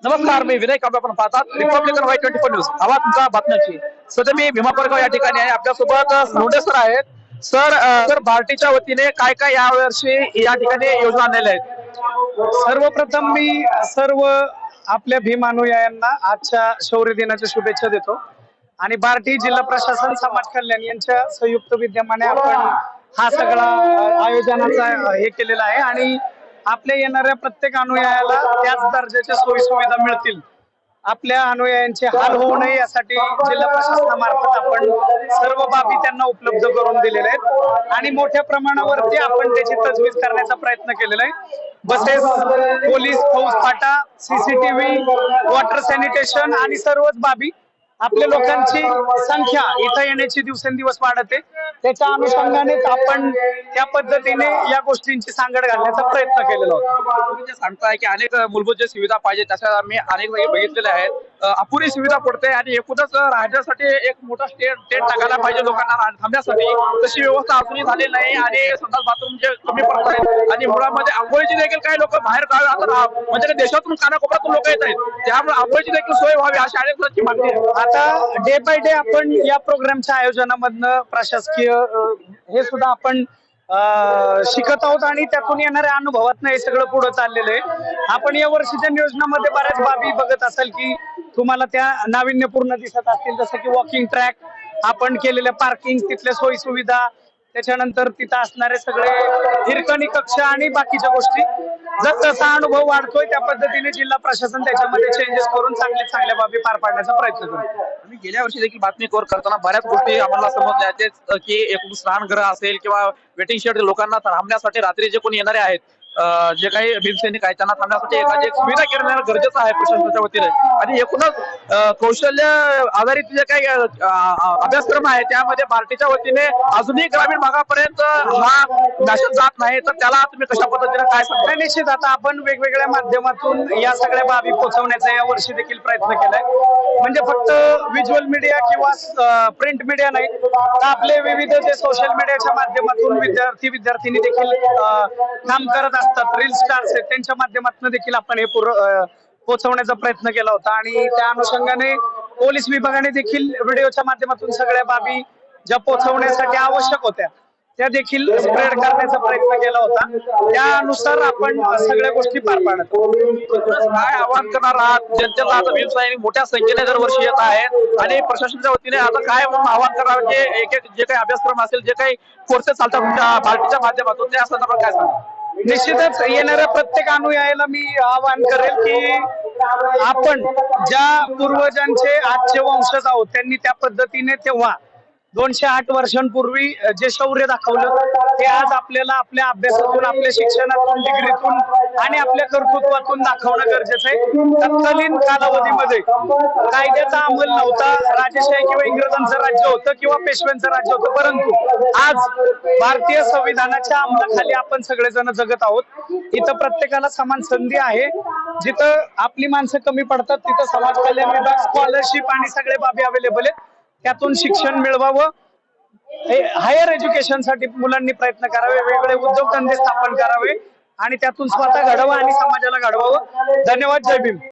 नमस्कार, मी विनय कांबळे. आपण पाहतात रिपब्लिकन वाय 24 न्यूज. आवाज तुमचा बातम्याची. सध्या मी भीमा कोरेगाव या ठिकाणी आहे. आपल्यासोबत सोंडे सर आहेत. सर पार्टीच्या वतीने काय काय या वर्षी या ठिकाणी योजना आणलेल्या आहेत? सर्वप्रथम मी सर्व आपल्या भीम अनुयायांना आजच्या शौर्य दिनाच्या शुभेच्छा देतो आणि बार्टी जिल्हा प्रशासन समाज कल्याण यांच्या संयुक्त विद्यमाने आपण हा सगळा आयोजनाचा हे केलेला आहे आणि आपल्या येणाऱ्या प्रत्येक अनुयायाला त्याच दर्जाच्या सोयी सुविधा मिळतील, आपल्या अनुयायांचे हाल होऊ नये यासाठी जिल्हा प्रशासनामार्फत आपण सर्व बाबी त्यांना उपलब्ध करून दिलेल्या आहेत आणि मोठ्या प्रमाणावरती आपण त्याची तजवीज करण्याचा प्रयत्न केलेला आहे. बसेस, पोलीस, फौज फाटा, सीसीटीव्ही, वॉटर सॅनिटेशन आणि सर्वच बाबी. आपल्या लोकांची संख्या इथं येण्याची दिवसेंदिवस वाढते, त्याच्या अनुषंगानेच आपण त्या पद्धतीने या गोष्टींची सांगड घालण्याचा प्रयत्न केलेला होता. तुम्ही जे सांगताय की अनेक मूलभूत जे सुविधा पाहिजे त्याच्या आम्ही अनेक जागी बघितलेल्या आहेत. अपुरी सुविधा पडते आणि एकूणच राहण्यासाठी एक मोठा टेंट टाकायला पाहिजे लोकांना थांबण्यासाठी. तशी व्यवस्था अजूनही झालेली नाही आणि संडास बाथरूम जे कमी पडत आहेत आणि मुळामध्ये आंघोळीची देखील काही लोक बाहेर गावी जातात, म्हणजे देशातून कानाकोपऱ्यातून लोक येत आहेत, त्यामुळे आंघोळीची देखील सोय व्हावी अशी अनेक जणांची मागणी आहे. आता डे बाय डे आपण या प्रोग्रामच्या आयोजनामधनं प्रशासकीय हे सुद्धा आपण शिकत आहोत आणि त्यातून येणाऱ्या अनुभवातनं हे सगळं पुढे चाललेलं आहे. आपण या वर्षीच्या नियोजनामध्ये बऱ्याच बाबी बघत असाल की तुम्हाला त्या नाविन्यपूर्ण दिसत असतील, जसं की वॉकिंग ट्रॅक, आपण केलेल्या पार्किंग, तिथल्या सोयी सुविधा, त्याच्यानंतर तिथं असणारे सगळे हिरकणी कक्ष आणि बाकीच्या गोष्टी. जर तसा अनुभव वाढतोय त्या पद्धतीने जिल्हा प्रशासन त्याच्यामध्ये चेंजेस करून चांगल्या बाबी पार पाडण्याचा प्रयत्न करतो. आम्ही गेल्या वर्षी देखील बातमी कव्हर करताना बऱ्याच गोष्टी आम्हाला समजल्या की एकूण स्नानगृह असेल किंवा वेटिंग शेड, लोकांना थांबण्यासाठी रात्री जे कोणी येणारे आहेत, जे काही भीमसैनिक आहेत त्यांना थांबण्यासाठी एखादी एक सुविधा केलं गरजेचं आहे प्रशासनाच्या वतीने. आणि एकूणच कौशल्य आधारित जे काही अभ्यासक्रम आहे त्यामध्ये पार्टीच्या वतीने अजूनही ग्रामीण भागापर्यंत हा मॅसेज जात नाही, तर त्याला तुम्ही कशा पद्धतीने काय सांगता? निश्चित आता आपण वेगवेगळ्या माध्यमातून या सगळ्या बाबी पोहोचवण्याचा या वर्षी देखील प्रयत्न केलाय. म्हणजे फक्त व्हिज्युअल मीडिया किंवा प्रिंट मीडिया नाही, तर आपले विविध जे सोशल मीडियाच्या माध्यमातून विद्यार्थी देखील काम करत असतात, रील स्टार्स आहेत, त्यांच्या माध्यमातून देखील आपण हे पोहोचवण्याचा प्रयत्न केला होता आणि त्या अनुषंगाने पोलीस विभागाने देखील व्हिडिओच्या माध्यमातून सगळ्या बाबी ज्या पोहोचवण्यासाठी आवश्यक होत्या त्या देखील स्प्रेड करण्याचा प्रयत्न केला होता. त्यानुसार आपण सगळ्या गोष्टी पार पाडत. काय आवाहन करणार आहात जनतेला? आता भीमसैनिक मोठ्या संख्येने दरवर्षी येत आहेत आणि प्रशासनाच्या वतीने आता काय म्हणून आवाहन करणार, एक जे काही अभ्यासक्रम असेल, जे काही कोर्सेस चालतात तुमच्या पार्टीच्या माध्यमातून, त्या संदर्भात काय सांगा? निश्चितच येणाऱ्या प्रत्येक अनुयायाला मी आवाहन करेल की आपण ज्या पूर्वजांचे आजचे वंशज आहोत त्यांनी त्या पद्धतीने तेव्हा 208 वर्षांपूर्वी जे शौर्य दाखवलं ते आज आपल्याला आपल्या अभ्यासातून, आपल्या शिक्षणातून, डिग्रीतून आणि आपल्या कर्तृत्वातून दाखवणं गरजेचं आहे. तत्कालीन कालावधीमध्ये कायद्याचा अंमल नव्हता, राजेशाही किंवा इंग्रजांचं राज्य होतं किंवा पेशव्यांचं राज्य होतं, परंतु आज भारतीय संविधानाच्या अंमलाखाली आपण सगळेजण जगत आहोत. इथं प्रत्येकाला समान संधी आहे. जिथं आपली माणसं कमी पडतात तिथं समाज कल्याण विभाग, स्कॉलरशिप आणि सगळे बाबी अवेलेबल आहेत. त्यातून शिक्षण मिळवावं, हायर एज्युकेशन साठी मुलांनी प्रयत्न करावे, वेगवेगळे उद्योगधंदे स्थापन करावे आणि त्यातून स्वतः घडवा आणि समाजाला घडवावं. धन्यवाद. जय भीम.